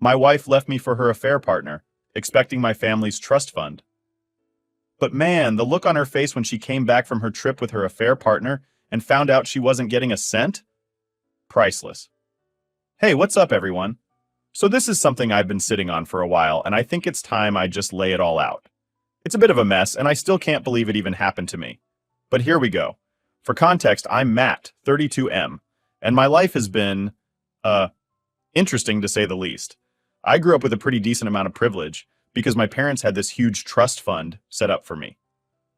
My wife left me for her affair partner, expecting my family's trust fund. But man, the look on her face when she came back from her trip with her affair partner and found out she wasn't getting a cent? Priceless. Hey, what's up, everyone? So this is something I've been sitting on for a while, and I think it's time I just lay it all out. It's a bit of a mess, and I still can't believe it even happened to me. But here we go. For context, I'm Matt, 32M, and my life has been, interesting to say the least. I grew up with a pretty decent amount of privilege because my parents had this huge trust fund set up for me.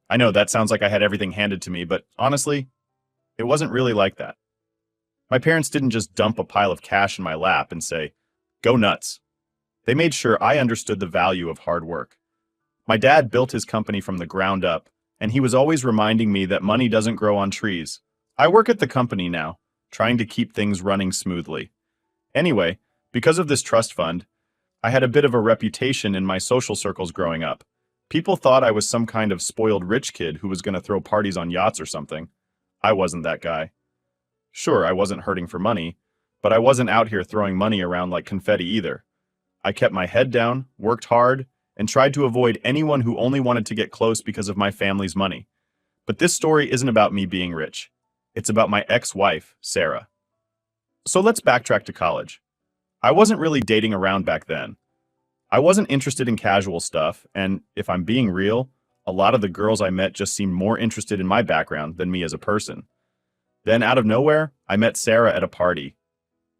I know that sounds like I had everything handed to me, but honestly, it wasn't really like that. My parents didn't just dump a pile of cash in my lap and say, "Go nuts." They made sure I understood the value of hard work. My dad built his company from the ground up, and he was always reminding me that money doesn't grow on trees. I work at the company now, trying to keep things running smoothly. Anyway, because of this trust fund, I had a bit of a reputation in my social circles growing up. People thought I was some kind of spoiled rich kid who was going to throw parties on yachts or something. I wasn't that guy. Sure, I wasn't hurting for money, but I wasn't out here throwing money around like confetti either. I kept my head down, worked hard, and tried to avoid anyone who only wanted to get close because of my family's money. But this story isn't about me being rich. It's about my ex-wife, Sarah. So let's backtrack to college. I wasn't really dating around back then. I wasn't interested in casual stuff, and if I'm being real, a lot of the girls I met just seemed more interested in my background than me as a person. Then out of nowhere, I met Sarah at a party.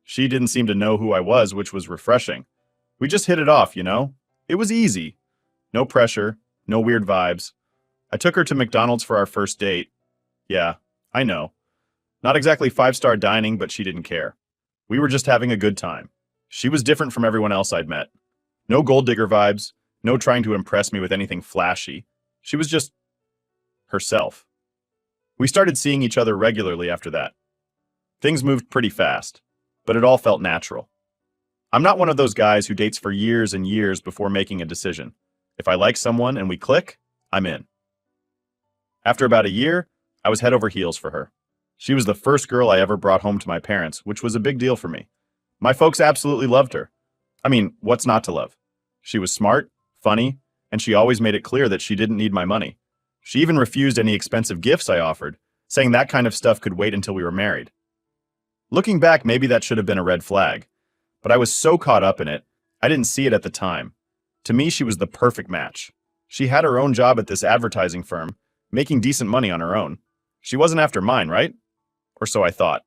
She didn't seem to know who I was, which was refreshing. We just hit it off, you know? It was easy. No pressure, no weird vibes. I took her to McDonald's for our first date. Yeah, I know. Not exactly five-star dining, but she didn't care. We were just having a good time. She was different from everyone else I'd met. No gold digger vibes, no trying to impress me with anything flashy. She was just herself. We started seeing each other regularly after that. Things moved pretty fast, but it all felt natural. I'm not one of those guys who dates for years and years before making a decision. If I like someone and we click, I'm in. After about a year, I was head over heels for her. She was the first girl I ever brought home to my parents, which was a big deal for me. My folks absolutely loved her. I mean, what's not to love? She was smart, funny, and she always made it clear that she didn't need my money. She even refused any expensive gifts I offered, saying that kind of stuff could wait until we were married. Looking back, maybe that should have been a red flag, but I was so caught up in it, I didn't see it at the time. To me, she was the perfect match. She had her own job at this advertising firm, making decent money on her own. She wasn't after mine, right? Or so I thought.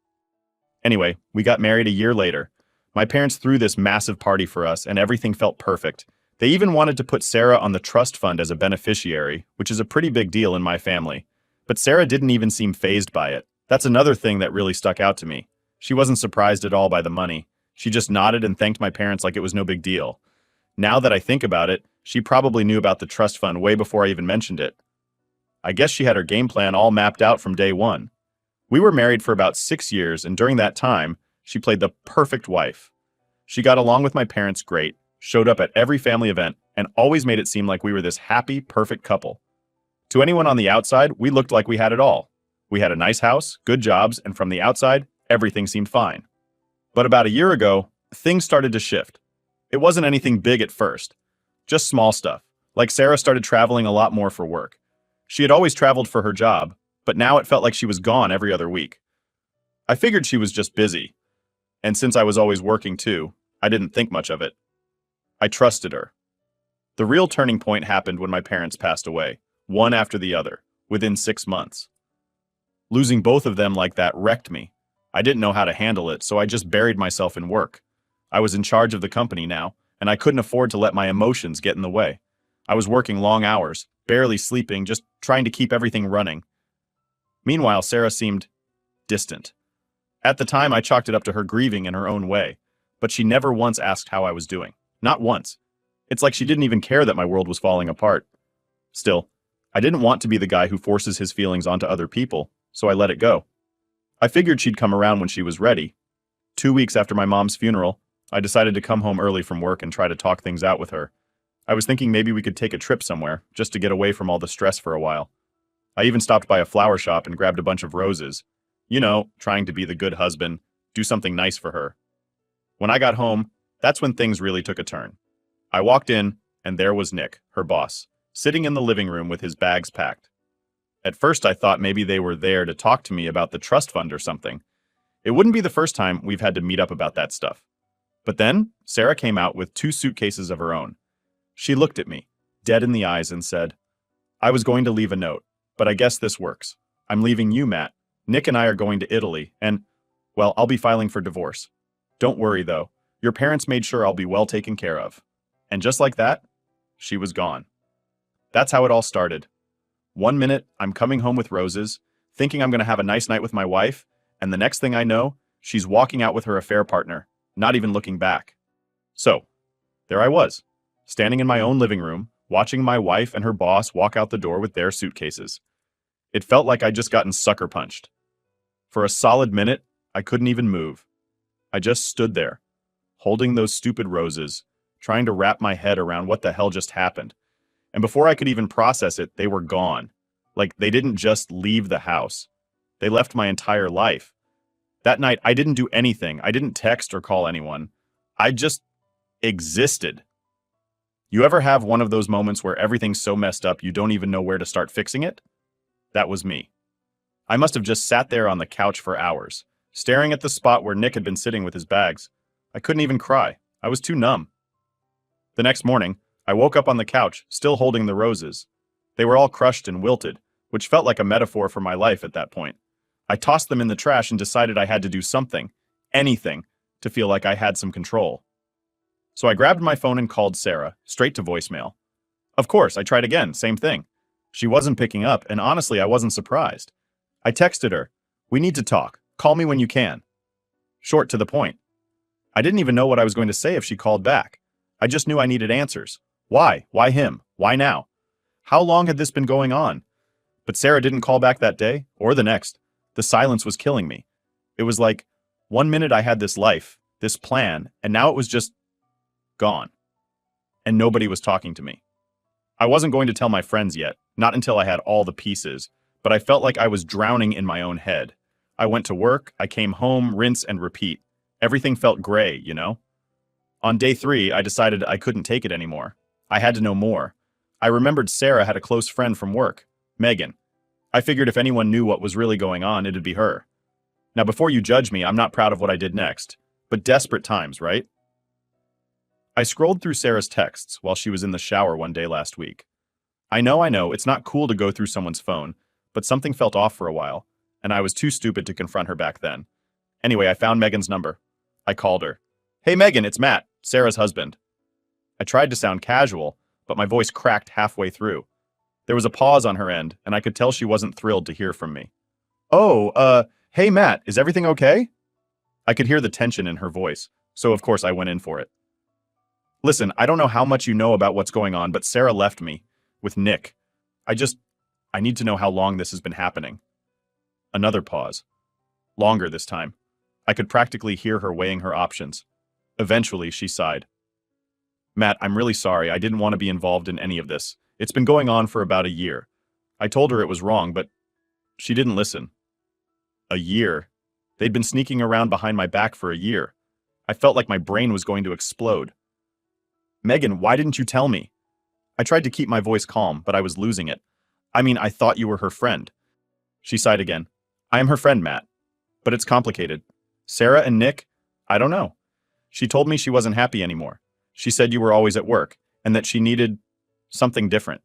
Anyway, we got married a year later. My parents threw this massive party for us, and everything felt perfect. They even wanted to put Sarah on the trust fund as a beneficiary, which is a pretty big deal in my family. But Sarah didn't even seem fazed by it. That's another thing that really stuck out to me. She wasn't surprised at all by the money. She just nodded and thanked my parents like it was no big deal. Now that I think about it, she probably knew about the trust fund way before I even mentioned it. I guess she had her game plan all mapped out from day one. We were married for about 6 years, and during that time, she played the perfect wife. She got along with my parents great, showed up at every family event, and always made it seem like we were this happy, perfect couple. To anyone on the outside, we looked like we had it all. We had a nice house, good jobs, and from the outside, everything seemed fine. But about a year ago, things started to shift. It wasn't anything big at first, just small stuff, like Sarah started traveling a lot more for work. She had always traveled for her job, but now it felt like she was gone every other week. I figured she was just busy, and since I was always working too, I didn't think much of it. I trusted her. The real turning point happened when my parents passed away, one after the other, within 6 months. Losing both of them like that wrecked me. I didn't know how to handle it, so I just buried myself in work. I was in charge of the company now, and I couldn't afford to let my emotions get in the way. I was working long hours, barely sleeping, just trying to keep everything running. Meanwhile, Sarah seemed distant. At the time, I chalked it up to her grieving in her own way, but she never once asked how I was doing. Not once. It's like she didn't even care that my world was falling apart. Still, I didn't want to be the guy who forces his feelings onto other people, so I let it go. I figured she'd come around when she was ready. 2 weeks after my mom's funeral, I decided to come home early from work and try to talk things out with her. I was thinking maybe we could take a trip somewhere, just to get away from all the stress for a while. I even stopped by a flower shop and grabbed a bunch of roses. You know, trying to be the good husband, do something nice for her. When I got home, That's when things really took a turn. I walked in, and there was Nick, her boss, sitting in the living room with his bags packed. At first, I thought maybe they were there to talk to me about the trust fund or something. It wouldn't be the first time we've had to meet up about that stuff. But then, Sarah came out with 2 suitcases of her own. She looked at me, dead in the eyes, and said, "I was going to leave a note, but I guess this works. I'm leaving you, Matt. Nick and I are going to Italy, and, well, I'll be filing for divorce. Don't worry, though. Your parents made sure I'll be well taken care of." And just like that, she was gone. That's how it all started. One minute, I'm coming home with roses, thinking I'm going to have a nice night with my wife, and the next thing I know, she's walking out with her affair partner, not even looking back. So, there I was, standing in my own living room, watching my wife and her boss walk out the door with their suitcases. It felt like I'd just gotten sucker punched. For a solid minute, I couldn't even move. I just stood there, holding those stupid roses, trying to wrap my head around what the hell just happened. And before I could even process it, they were gone. Like, they didn't just leave the house. They left my entire life. That night, I didn't do anything. I didn't text or call anyone. I just existed. You ever have one of those moments where everything's so messed up you don't even know where to start fixing it? That was me. I must have just sat there on the couch for hours, staring at the spot where Nick had been sitting with his bags. I couldn't even cry. I was too numb. The next morning, I woke up on the couch, still holding the roses. They were all crushed and wilted, which felt like a metaphor for my life at that point. I tossed them in the trash and decided I had to do something, anything, to feel like I had some control. So I grabbed my phone and called Sarah, straight to voicemail. Of course, I tried again, same thing. She wasn't picking up, and honestly, I wasn't surprised. I texted her, "We need to talk. Call me when you can." Short to the point. I didn't even know what I was going to say if she called back. I just knew I needed answers. Why? Why him? Why now? How long had this been going on? But Sarah didn't call back that day, or the next. The silence was killing me. It was like, one minute I had this life, this plan, and now it was just gone. And nobody was talking to me. I wasn't going to tell my friends yet, not until I had all the pieces, but I felt like I was drowning in my own head. I went to work, I came home, rinse and repeat. Everything felt gray, you know? On day 3, I decided I couldn't take it anymore. I had to know more. I remembered Sarah had a close friend from work, Megan. I figured if anyone knew what was really going on, it'd be her. Now, before you judge me, I'm not proud of what I did next, but desperate times, right? I scrolled through Sarah's texts while she was in the shower one day last week. I know, it's not cool to go through someone's phone, but something felt off for a while, and I was too stupid to confront her back then. Anyway, I found Megan's number. I called her. "Hey Megan, it's Matt, Sarah's husband." I tried to sound casual, but my voice cracked halfway through. There was a pause on her end, and I could tell she wasn't thrilled to hear from me. Hey Matt, is everything okay?" I could hear the tension in her voice, so of course I went in for it. "Listen, I don't know how much you know about what's going on, but Sarah left me, with Nick. I need to know how long this has been happening." Another pause. Longer this time. I could practically hear her weighing her options. Eventually, she sighed. "Matt, I'm really sorry. I didn't want to be involved in any of this. It's been going on for about a year. I told her it was wrong, but she didn't listen." A year? They'd been sneaking around behind my back for a year. I felt like my brain was going to explode. "Megan, why didn't you tell me?" I tried to keep my voice calm, but I was losing it. I thought you were her friend." She sighed again. "I am her friend, Matt. But it's complicated. Sarah and Nick, I don't know. She told me she wasn't happy anymore. She said you were always at work, and that she needed something different."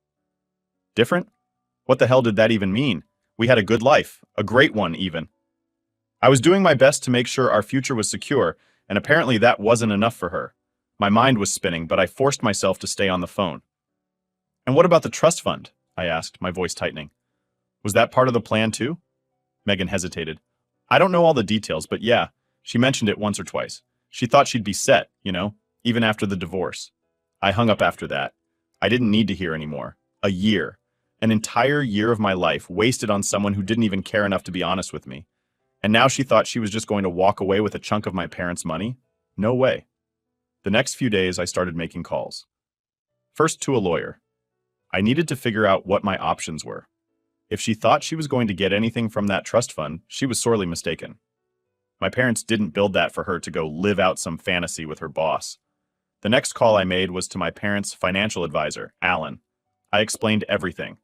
Different? What the hell did that even mean? We had a good life, a great one even. I was doing my best to make sure our future was secure, and apparently that wasn't enough for her. My mind was spinning, but I forced myself to stay on the phone. "And what about the trust fund?" I asked, my voice tightening. "Was that part of the plan too?" Megan hesitated. "I don't know all the details, but yeah, she mentioned it once or twice. She thought she'd be set, even after the divorce." I hung up after that. I didn't need to hear anymore. A year. An entire year of my life wasted on someone who didn't even care enough to be honest with me. And now she thought she was just going to walk away with a chunk of my parents' money? No way. The next few days, I started making calls. First to a lawyer. I needed to figure out what my options were. If she thought she was going to get anything from that trust fund, she was sorely mistaken. My parents didn't build that for her to go live out some fantasy with her boss. The next call I made was to my parents' financial advisor, Alan. I explained everything,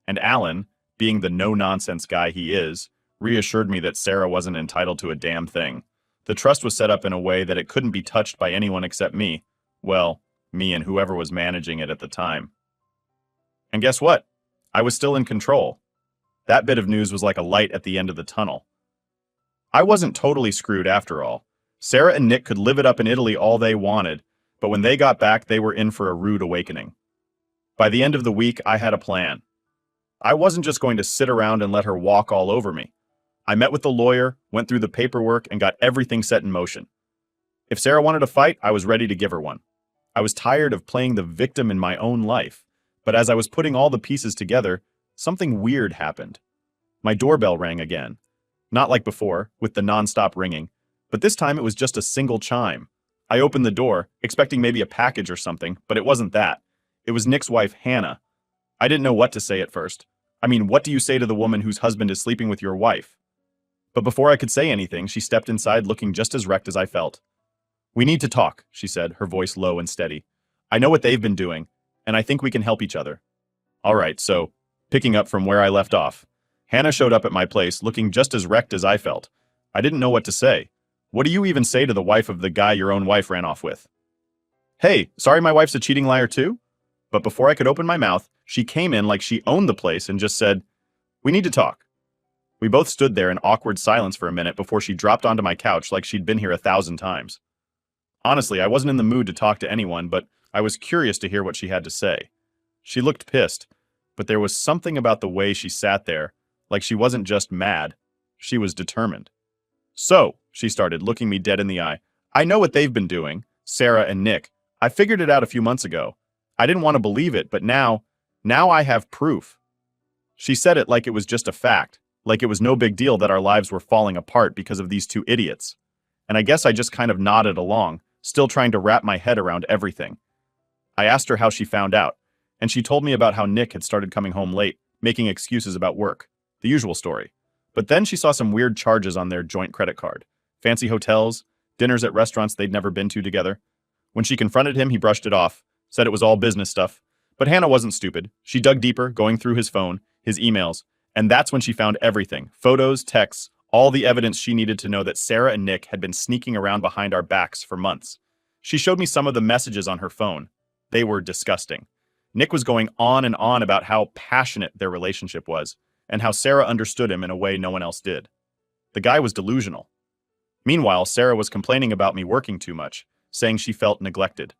and Alan, being the no-nonsense guy he is, reassured me that Sarah wasn't entitled to a damn thing. The trust was set up in a way that it couldn't be touched by anyone except me. Well, me and whoever was managing it at the time. And guess what? I was still in control. That bit of news was like a light at the end of the tunnel. I wasn't totally screwed after all. Sarah and Nick could live it up in Italy all they wanted, but when they got back, they were in for a rude awakening. By the end of the week, I had a plan. I wasn't just going to sit around and let her walk all over me. I met with the lawyer, went through the paperwork, and got everything set in motion. If Sarah wanted a fight, I was ready to give her one. I was tired of playing the victim in my own life, but as I was putting all the pieces together, something weird happened. My doorbell rang again. Not like before, with the non-stop ringing, but this time it was just a single chime. I opened the door, expecting maybe a package or something, but it wasn't that. It was Nick's wife, Hannah. I didn't know what to say at first. I mean, what do you say to the woman whose husband is sleeping with your wife? But before I could say anything, she stepped inside looking just as wrecked as I felt. "We need to talk," she said, her voice low and steady. "I know what they've been doing, and I think we can help each other." All right, so, picking up from where I left off, Hannah showed up at my place looking just as wrecked as I felt. I didn't know what to say. What do you even say to the wife of the guy your own wife ran off with? "Hey, sorry my wife's a cheating liar too?" But before I could open my mouth, she came in like she owned the place and just said, "We need to talk." We both stood there in awkward silence for a minute before she dropped onto my couch like she'd been here 1,000 times. Honestly, I wasn't in the mood to talk to anyone, but I was curious to hear what she had to say. She looked pissed, but there was something about the way she sat there, like she wasn't just mad, she was determined. "So," she started, looking me dead in the eye, "I know what they've been doing, Sarah and Nick. I figured it out a few months ago. I didn't want to believe it, but now I have proof." She said it like it was just a fact, like it was no big deal that our lives were falling apart because of these two idiots. And I guess I just kind of nodded along, still trying to wrap my head around everything. I asked her how she found out, and she told me about how Nick had started coming home late, making excuses about work, the usual story. But then she saw some weird charges on their joint credit card. Fancy hotels, dinners at restaurants they'd never been to together. When she confronted him, he brushed it off, said it was all business stuff. But Hannah wasn't stupid. She dug deeper, going through his phone, his emails, and that's when she found everything. Photos, texts, all the evidence she needed to know that Sarah and Nick had been sneaking around behind our backs for months. She showed me some of the messages on her phone. They were disgusting. Nick was going on and on about how passionate their relationship was, and how Sarah understood him in a way no one else did. The guy was delusional. Meanwhile, Sarah was complaining about me working too much, saying she felt neglected.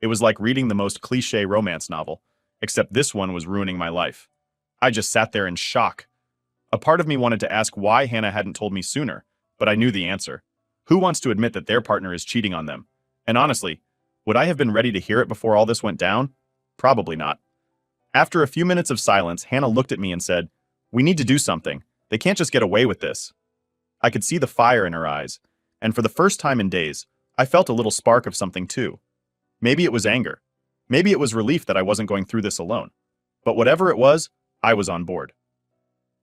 It was like reading the most cliché romance novel, except this one was ruining my life. I just sat there in shock. A part of me wanted to ask why Hannah hadn't told me sooner, but I knew the answer. Who wants to admit that their partner is cheating on them? And honestly, would I have been ready to hear it before all this went down? Probably not. After a few minutes of silence, Hannah looked at me and said, "We need to do something. They can't just get away with this." I could see the fire in her eyes, and for the first time in days, I felt a little spark of something too. Maybe it was anger. Maybe it was relief that I wasn't going through this alone. But whatever it was, I was on board.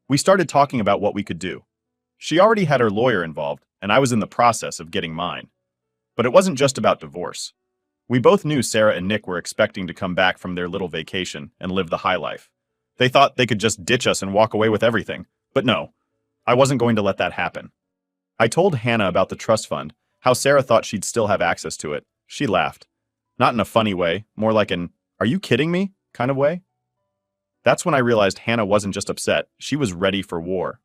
We started talking about what we could do. She already had her lawyer involved, and I was in the process of getting mine. But it wasn't just about divorce. We both knew Sarah and Nick were expecting to come back from their little vacation and live the high life. They thought they could just ditch us and walk away with everything. But no, I wasn't going to let that happen. I told Hannah about the trust fund, how Sarah thought she'd still have access to it. She laughed. Not in a funny way, more like an, "Are you kidding me?" kind of way. That's when I realized Hannah wasn't just upset, she was ready for war.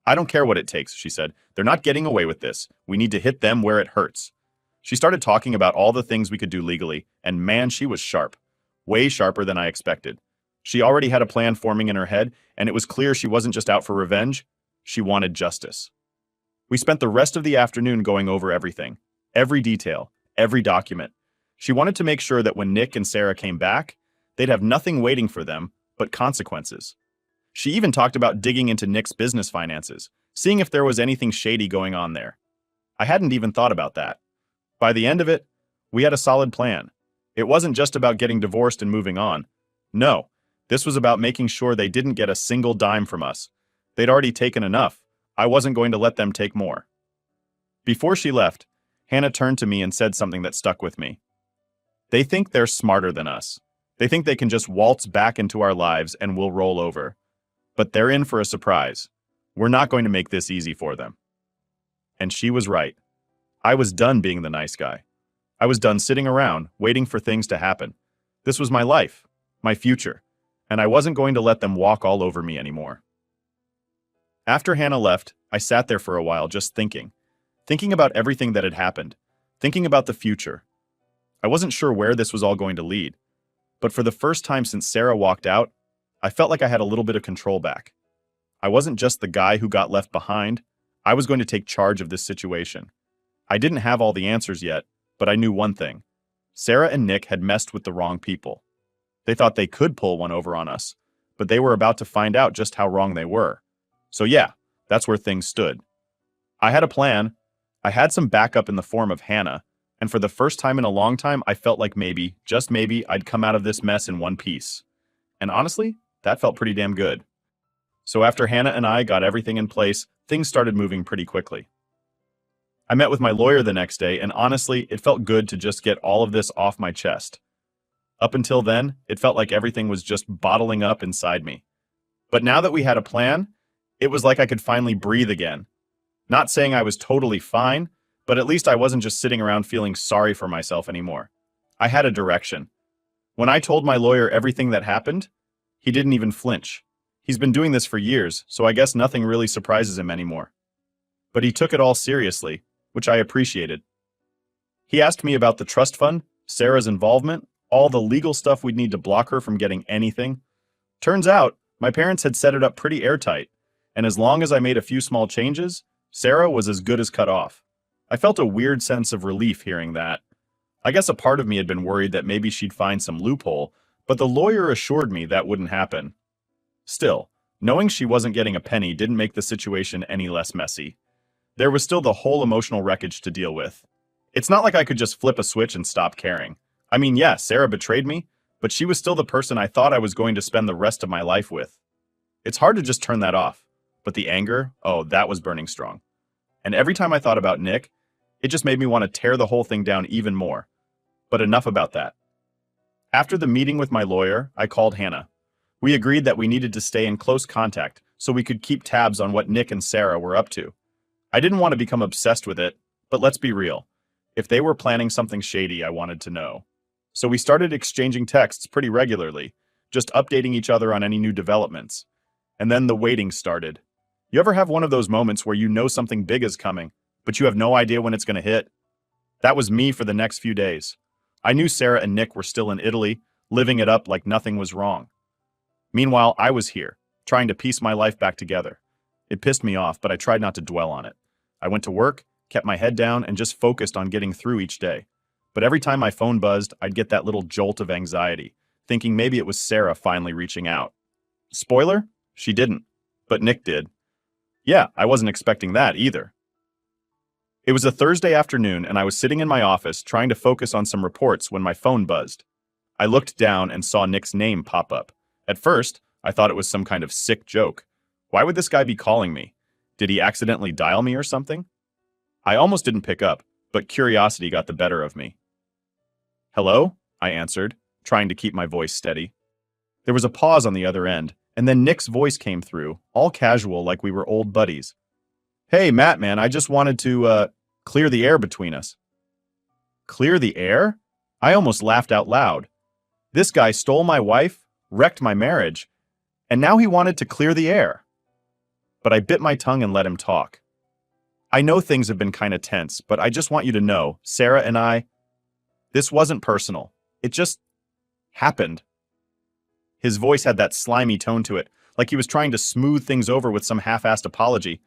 "I don't care what it takes," she said. "They're not getting away with this. We need to hit them where it hurts." She started talking about all the things we could do legally, and man, she was sharp. Way sharper than I expected. She already had a plan forming in her head, and it was clear she wasn't just out for revenge. She wanted justice. We spent the rest of the afternoon going over everything. Every detail, every document. She wanted to make sure that when Nick and Sarah came back, they'd have nothing waiting for them but consequences. She even talked about digging into Nick's business finances, seeing if there was anything shady going on there. I hadn't even thought about that. By the end of it, we had a solid plan. It wasn't just about getting divorced and moving on. No, this was about making sure they didn't get a single dime from us. They'd already taken enough. I wasn't going to let them take more. Before she left, Hannah turned to me and said something that stuck with me. They think they're smarter than us. They think they can just waltz back into our lives and we'll roll over. But they're in for a surprise. We're not going to make this easy for them. And she was right. I was done being the nice guy. I was done sitting around, waiting for things to happen. This was my life, my future, and I wasn't going to let them walk all over me anymore. After Hannah left, I sat there for a while just thinking about everything that had happened, thinking about the future. I wasn't sure where this was all going to lead, but for the first time since Sarah walked out, I felt like I had a little bit of control back. I wasn't just the guy who got left behind. I was going to take charge of this situation. I didn't have all the answers yet, but I knew one thing. Sarah and Nick had messed with the wrong people. They thought they could pull one over on us, but they were about to find out just how wrong they were. So yeah, that's where things stood. I had a plan. I had some backup in the form of Hannah, and for the first time in a long time, I felt like maybe, just maybe, I'd come out of this mess in one piece. And honestly, that felt pretty damn good. So after Hannah and I got everything in place, things started moving pretty quickly. I met with my lawyer the next day, and honestly, it felt good to just get all of this off my chest. Up until then, it felt like everything was just bottling up inside me. But now that we had a plan, it was like I could finally breathe again. Not saying I was totally fine, but at least I wasn't just sitting around feeling sorry for myself anymore. I had a direction. When I told my lawyer everything that happened, he didn't even flinch. He's been doing this for years, so I guess nothing really surprises him anymore. But he took it all seriously, which I appreciated. He asked me about the trust fund, Sarah's involvement, all the legal stuff we'd need to block her from getting anything. Turns out, my parents had set it up pretty airtight, and as long as I made a few small changes, Sarah was as good as cut off. I felt a weird sense of relief hearing that. I guess a part of me had been worried that maybe she'd find some loophole, but the lawyer assured me that wouldn't happen. Still, knowing she wasn't getting a penny didn't make the situation any less messy. There was still the whole emotional wreckage to deal with. It's not like I could just flip a switch and stop caring. I mean, yeah, Sarah betrayed me, but she was still the person I thought I was going to spend the rest of my life with. It's hard to just turn that off, but the anger, oh, that was burning strong. And every time I thought about Nick, it just made me want to tear the whole thing down even more. But enough about that. After the meeting with my lawyer, I called Hannah. We agreed that we needed to stay in close contact so we could keep tabs on what Nick and Sarah were up to. I didn't want to become obsessed with it, but let's be real. If they were planning something shady, I wanted to know. So we started exchanging texts pretty regularly, just updating each other on any new developments. And then the waiting started. You ever have one of those moments where you know something big is coming, but you have no idea when it's going to hit? That was me for the next few days. I knew Sarah and Nick were still in Italy, living it up like nothing was wrong. Meanwhile, I was here, trying to piece my life back together. It pissed me off, but I tried not to dwell on it. I went to work, kept my head down, and just focused on getting through each day. But every time my phone buzzed, I'd get that little jolt of anxiety, thinking maybe it was Sarah finally reaching out. Spoiler? She didn't. But Nick did. Yeah, I wasn't expecting that either. It was a Thursday afternoon, and I was sitting in my office trying to focus on some reports when my phone buzzed. I looked down and saw Nick's name pop up. At first, I thought it was some kind of sick joke. Why would this guy be calling me? Did he accidentally dial me or something? I almost didn't pick up, but curiosity got the better of me. Hello? I answered, trying to keep my voice steady. There was a pause on the other end, and then Nick's voice came through, all casual like we were old buddies. Hey, Matt, man, I just wanted to, clear the air between us. Clear the air? I almost laughed out loud. This guy stole my wife, wrecked my marriage, and now he wanted to clear the air. But I bit my tongue and let him talk. I know things have been kind of tense, but I just want you to know, Sarah and I, this wasn't personal. It just happened. His voice had that slimy tone to it, like he was trying to smooth things over with some half-assed apology.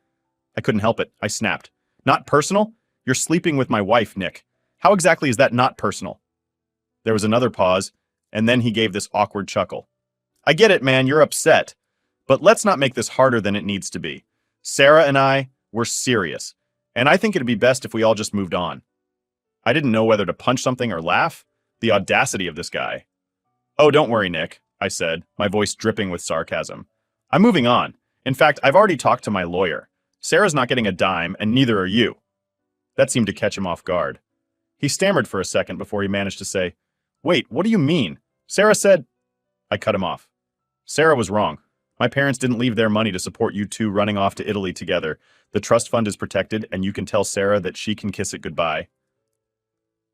I couldn't help it. I snapped. Not personal? You're sleeping with my wife, Nick. How exactly is that not personal? There was another pause, and then he gave this awkward chuckle. I get it, man, you're upset. But let's not make this harder than it needs to be. Sarah and I, we're serious, and I think it'd be best if we all just moved on. I didn't know whether to punch something or laugh. The audacity of this guy. Oh, don't worry, Nick, I said, my voice dripping with sarcasm. I'm moving on. In fact, I've already talked to my lawyer. Sarah's not getting a dime, and neither are you. That seemed to catch him off guard. He stammered for a second before he managed to say, Wait, what do you mean? Sarah said... I cut him off. Sarah was wrong. My parents didn't leave their money to support you two running off to Italy together. The trust fund is protected, and you can tell Sarah that she can kiss it goodbye.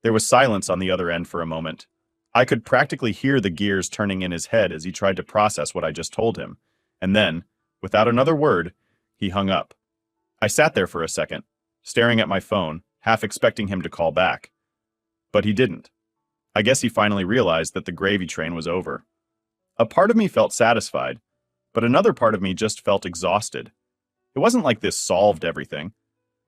There was silence on the other end for a moment. I could practically hear the gears turning in his head as he tried to process what I just told him. And then, without another word, he hung up. I sat there for a second, staring at my phone, half expecting him to call back. But he didn't. I guess he finally realized that the gravy train was over. A part of me felt satisfied, but another part of me just felt exhausted. It wasn't like this solved everything.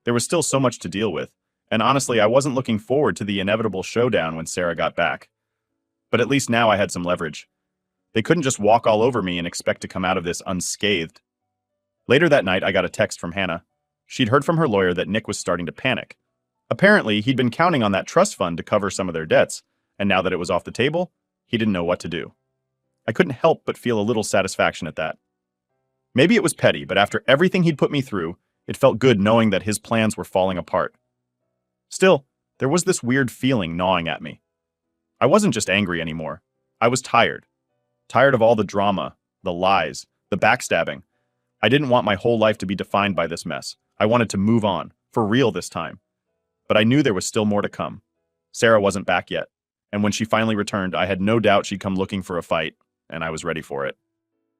There was still so much to deal with, and honestly, I wasn't looking forward to the inevitable showdown when Sarah got back. But at least now I had some leverage. They couldn't just walk all over me and expect to come out of this unscathed. Later that night, I got a text from Hannah. She'd heard from her lawyer that Nick was starting to panic. Apparently, he'd been counting on that trust fund to cover some of their debts, and now that it was off the table, he didn't know what to do. I couldn't help but feel a little satisfaction at that. Maybe it was petty, but after everything he'd put me through, it felt good knowing that his plans were falling apart. Still, there was this weird feeling gnawing at me. I wasn't just angry anymore. I was tired. Tired of all the drama, the lies, the backstabbing. I didn't want my whole life to be defined by this mess. I wanted to move on, for real this time. But I knew there was still more to come. Sarah wasn't back yet, and when she finally returned, I had no doubt she'd come looking for a fight, and I was ready for it.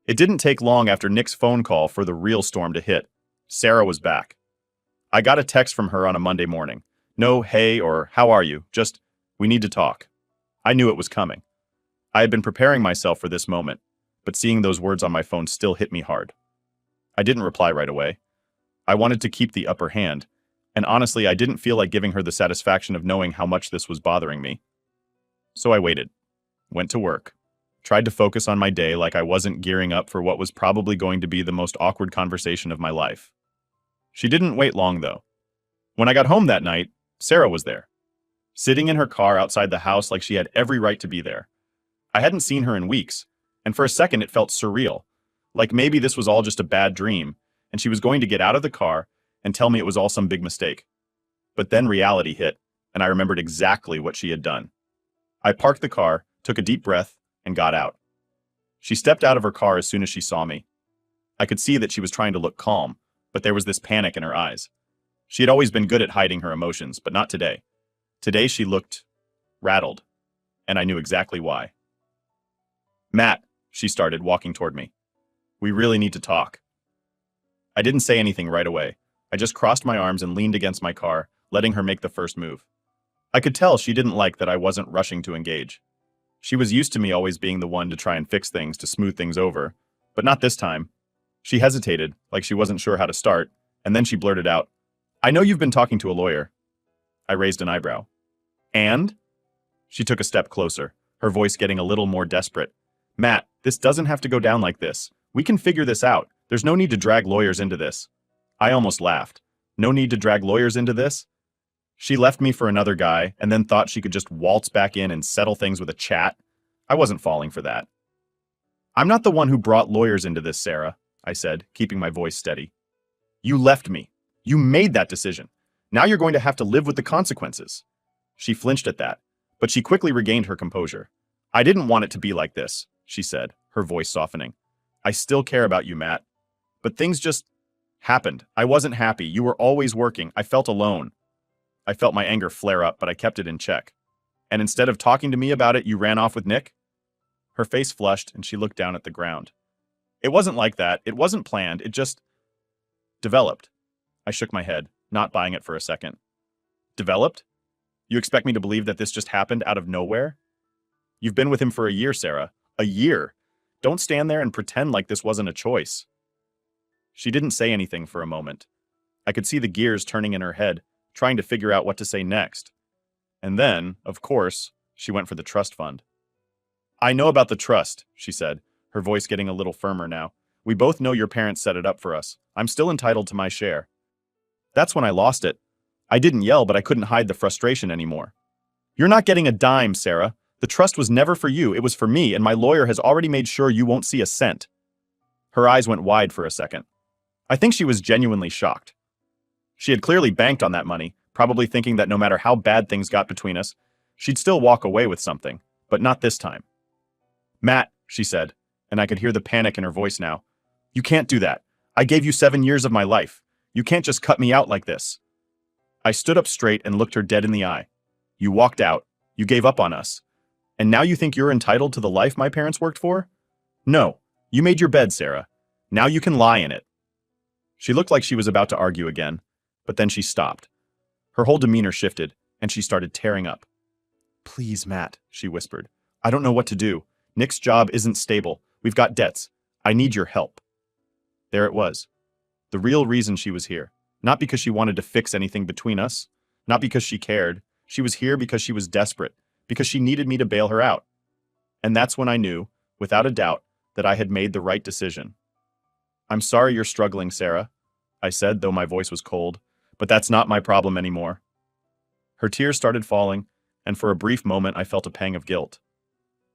It didn't take long after Nick's phone call for the real storm to hit. Sarah was back. I got a text from her on a Monday morning. No hey or how are you, just, we need to talk. I knew it was coming. I had been preparing myself for this moment, but seeing those words on my phone still hit me hard. I didn't reply right away. I wanted to keep the upper hand, and honestly, I didn't feel like giving her the satisfaction of knowing how much this was bothering me. So I waited, went to work, tried to focus on my day like I wasn't gearing up for what was probably going to be the most awkward conversation of my life. She didn't wait long, though. When I got home that night, Sarah was there, sitting in her car outside the house like she had every right to be there. I hadn't seen her in weeks, and for a second it felt surreal, like maybe this was all just a bad dream, and she was going to get out of the car and tell me it was all some big mistake. But then reality hit, and I remembered exactly what she had done. I parked the car, took a deep breath, and got out. She stepped out of her car as soon as she saw me. I could see that she was trying to look calm, but there was this panic in her eyes. She had always been good at hiding her emotions, but not today. Today she looked rattled, and I knew exactly why. Matt, she started, walking toward me. We really need to talk. I didn't say anything right away. I just crossed my arms and leaned against my car, letting her make the first move. I could tell she didn't like that I wasn't rushing to engage. She was used to me always being the one to try and fix things, to smooth things over, but not this time. She hesitated, like she wasn't sure how to start, and then she blurted out, I know you've been talking to a lawyer. I raised an eyebrow. And? She took a step closer, her voice getting a little more desperate. Matt, this doesn't have to go down like this. We can figure this out. There's no need to drag lawyers into this. I almost laughed. No need to drag lawyers into this? She left me for another guy and then thought she could just waltz back in and settle things with a chat. I wasn't falling for that. I'm not the one who brought lawyers into this, Sarah, I said, keeping my voice steady. You left me. You made that decision. Now you're going to have to live with the consequences. She flinched at that, but she quickly regained her composure. I didn't want it to be like this, she said, her voice softening. I still care about you, Matt. But things just happened. I wasn't happy. You were always working. I felt alone. I felt my anger flare up, but I kept it in check. And instead of talking to me about it, you ran off with Nick? Her face flushed, and she looked down at the ground. It wasn't like that. It wasn't planned. It just developed. I shook my head, not buying it for a second. Developed? You expect me to believe that this just happened out of nowhere? You've been with him for a year, Sarah. A year. Don't stand there and pretend like this wasn't a choice. She didn't say anything for a moment. I could see the gears turning in her head, trying to figure out what to say next. And then, of course, she went for the trust fund. I know about the trust, she said, her voice getting a little firmer now. We both know your parents set it up for us. I'm still entitled to my share. That's when I lost it. I didn't yell, but I couldn't hide the frustration anymore. You're not getting a dime, Sarah. The trust was never for you. It was for me, and my lawyer has already made sure you won't see a cent. Her eyes went wide for a second. I think she was genuinely shocked. She had clearly banked on that money, probably thinking that no matter how bad things got between us, she'd still walk away with something, but not this time. Matt, she said, and I could hear the panic in her voice now. You can't do that. I gave you 7 years of my life. You can't just cut me out like this. I stood up straight and looked her dead in the eye. You walked out. You gave up on us. And now you think you're entitled to the life my parents worked for? No. You made your bed, Sarah. Now you can lie in it. She looked like she was about to argue again, but then she stopped. Her whole demeanor shifted, and she started tearing up. Please, Matt, she whispered. I don't know what to do. Nick's job isn't stable. We've got debts. I need your help. There it was. The real reason she was here. Not because she wanted to fix anything between us. Not because she cared. She was here because she was desperate. Because she needed me to bail her out. And that's when I knew, without a doubt, that I had made the right decision. I'm sorry you're struggling, Sarah, I said, though my voice was cold, but that's not my problem anymore. Her tears started falling, and for a brief moment I felt a pang of guilt.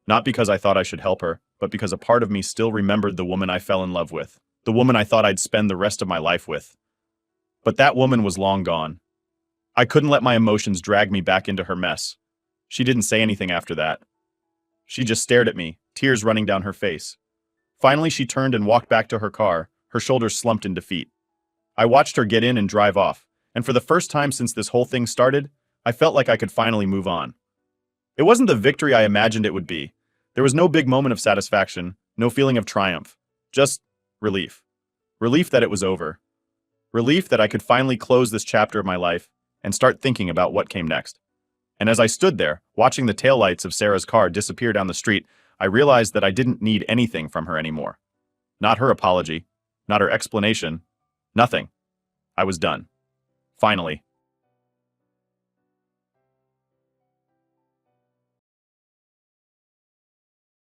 Not because I thought I should help her, but because a part of me still remembered the woman I fell in love with, the woman I thought I'd spend the rest of my life with. But that woman was long gone. I couldn't let my emotions drag me back into her mess. She didn't say anything after that. She just stared at me, tears running down her face. Finally, she turned and walked back to her car, her shoulders slumped in defeat. I watched her get in and drive off, and for the first time since this whole thing started, I felt like I could finally move on. It wasn't the victory I imagined it would be. There was no big moment of satisfaction, no feeling of triumph, just relief. Relief that it was over. Relief that I could finally close this chapter of my life and start thinking about what came next. And as I stood there, watching the taillights of Sarah's car disappear down the street, I realized that I didn't need anything from her anymore. Not her apology, not her explanation, nothing. I was done. Finally.